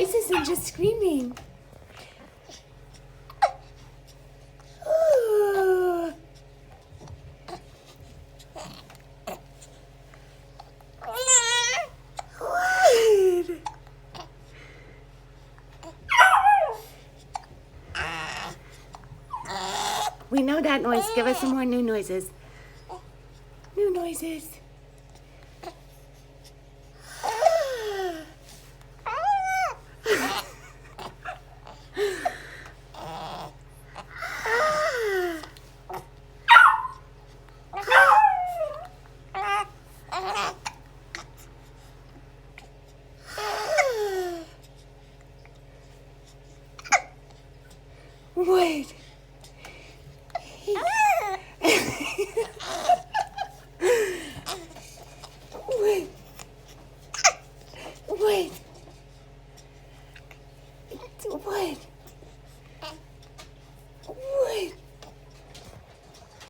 noises than just screaming. Ooh. What? We know that noise. Give us some more new noises. New noises.